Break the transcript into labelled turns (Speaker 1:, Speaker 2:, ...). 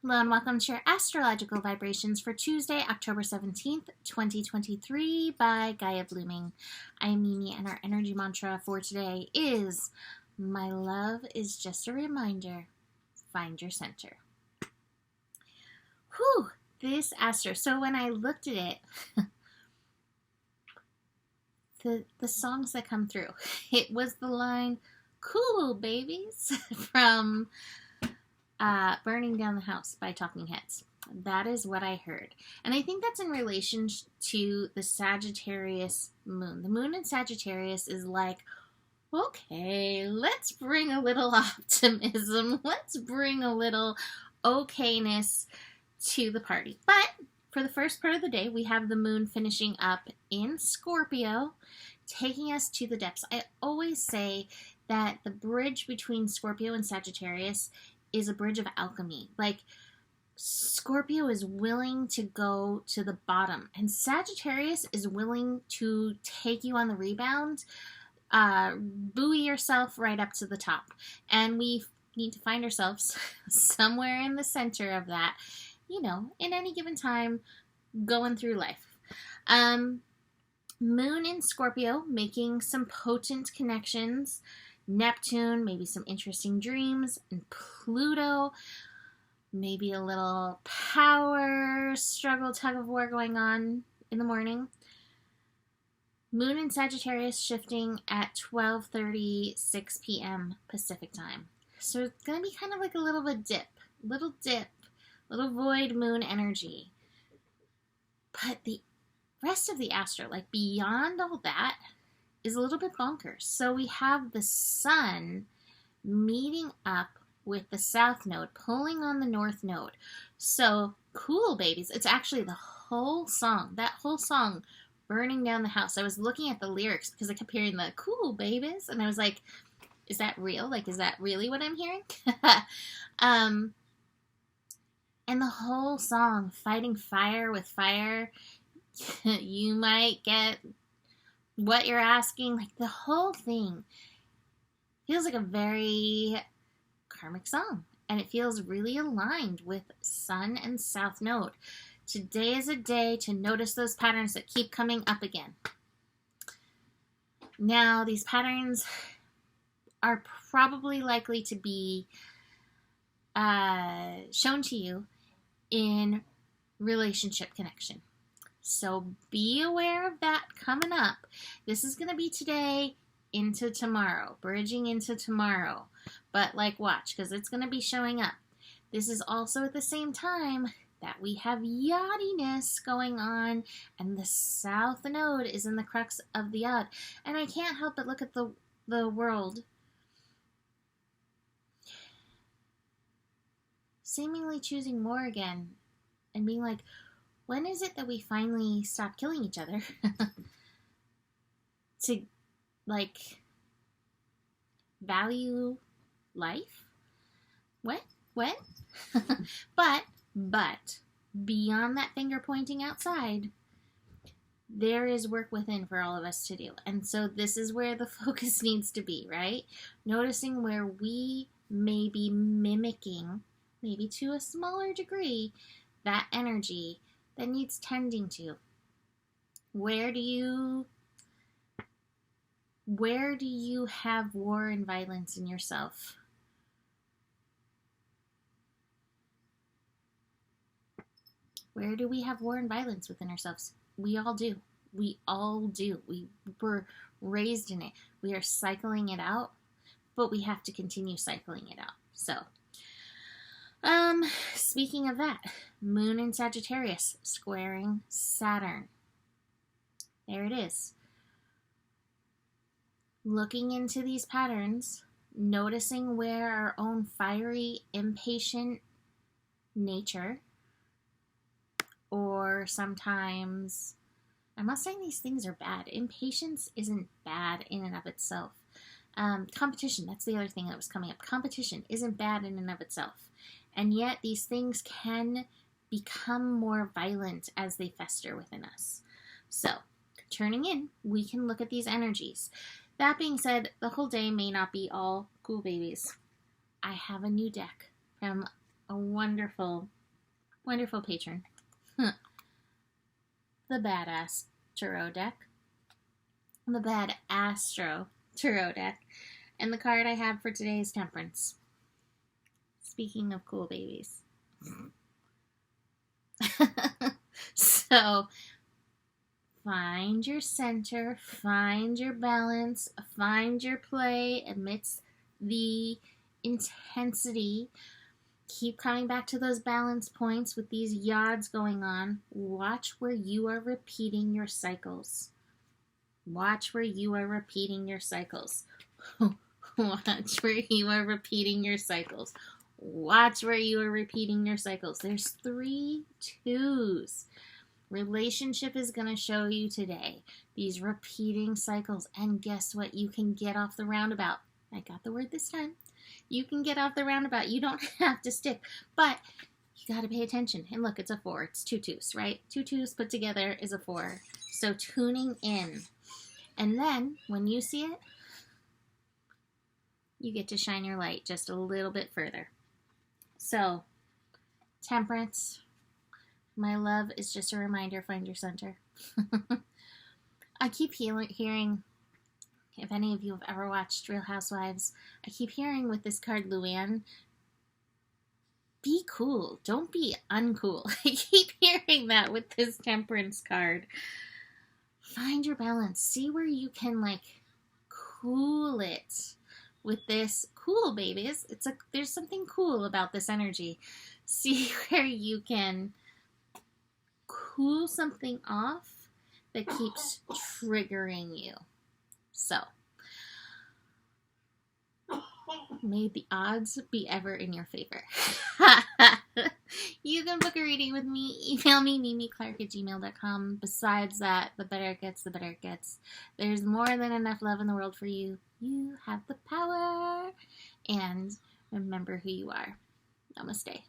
Speaker 1: Hello and welcome to your astrological vibrations for Tuesday, October 17th, 2023 by Gaia Blooming. I am Mimi and our energy mantra for today is, my love is just a reminder, find your center. Whew, this astro. So when I looked at it, the songs that come through, it was the line, cool babies, from Burning Down the House by Talking Heads. That is what I heard. And I think that's in relation to the Sagittarius moon. The moon in Sagittarius is like, okay, let's bring a little optimism. Let's bring a little okayness to the party. But for the first part of the day, we have the moon finishing up in Scorpio, taking us to the depths. I always say that the bridge between Scorpio and Sagittarius is a bridge of alchemy. Like, Scorpio is willing to go to the bottom, and Sagittarius is willing to take you on the rebound, buoy yourself right up to the top. And we need to find ourselves somewhere in the center of that, in any given time, going through life. Moon in Scorpio, making some potent connections. Neptune, maybe some interesting dreams, and Pluto, maybe a little power struggle, tug of war going on in the morning. Moon in Sagittarius shifting at 12:36 p.m. Pacific time. So it's going to be kind of like a little void moon energy. But the rest of the astro, like beyond all that, is a little bit bonkers. So we have the sun meeting up with the south node, pulling on the north node. So cool babies. It's actually the whole song. That whole song, Burning Down the House. I was looking at the lyrics because I kept hearing the cool babies, and I was like, is that real? Like, is that really what I'm hearing? And the whole song, fighting fire with fire. You might get what you're asking. Like, the whole thing feels like a very karmic song, and it feels really aligned with sun and south node. Today is a day to notice those patterns that keep coming up again. Now, these patterns are probably likely to be shown to you in relationship connection. So be aware of that coming up. This is going to be today into tomorrow, bridging into tomorrow. But watch, because it's going to be showing up. This is also at the same time that we have yodiness going on, and the south node is in the crux of the yod. And I can't help but look at the world seemingly choosing war again and being like, when is it that we finally stop killing each other to, value life? When? But, beyond that finger pointing outside, there is work within for all of us to do. And so this is where the focus needs to be, right? Noticing where we may be mimicking, maybe to a smaller degree, that energy that needs tending to. Where do you have war and violence in yourself? Where do we have war and violence within ourselves? We all do. We were raised in it. We are cycling it out, but we have to continue cycling it out. So, speaking of that, Moon in Sagittarius squaring Saturn. There it is. Looking into these patterns, noticing where our own fiery, impatient nature, or sometimes, I'm not saying these things are bad. Impatience isn't bad in and of itself. Competition, that's the other thing that was coming up. Competition isn't bad in and of itself. And yet these things can become more violent as they fester within us. So, turning in, we can look at these energies. That being said, the whole day may not be all cool babies. I have a new deck from a wonderful, wonderful patron. The Badass Tarot deck. The Bad Astro Tarot deck. And the card I have for today is Temperance. Speaking of cool babies. So, find your center, find your balance, find your play amidst the intensity. Keep coming back to those balance points with these yods going on. Watch where you are repeating your cycles. Watch where you are repeating your cycles. Watch where you are repeating your cycles. Watch where you are repeating your cycles. There's 3 2s. Relationship is going to show you today these repeating cycles. And guess what? You can get off the roundabout. I got the word this time. You can get off the roundabout. You don't have to stick. But you got to pay attention. And look, it's a 4. It's 2 2s, right? 2 2s put together is a 4. So tuning in. And then when you see it, you get to shine your light just a little bit further. So, Temperance, my love is just a reminder, find your center. I keep hearing, if any of you have ever watched Real Housewives, I keep hearing with this card, Luann, be cool, don't be uncool. I keep hearing that with this Temperance card. Find your balance. See where you can, like, cool it with this. Cool, babies. There's something cool about this energy. See where you can cool something off that keeps triggering you. So, may the odds be ever in your favor. You can book a reading with me. Email me, mimiclark@gmail.com. Besides that, the better it gets, the better it gets. There's more than enough love in the world for you. You have the power. And remember who you are. Namaste.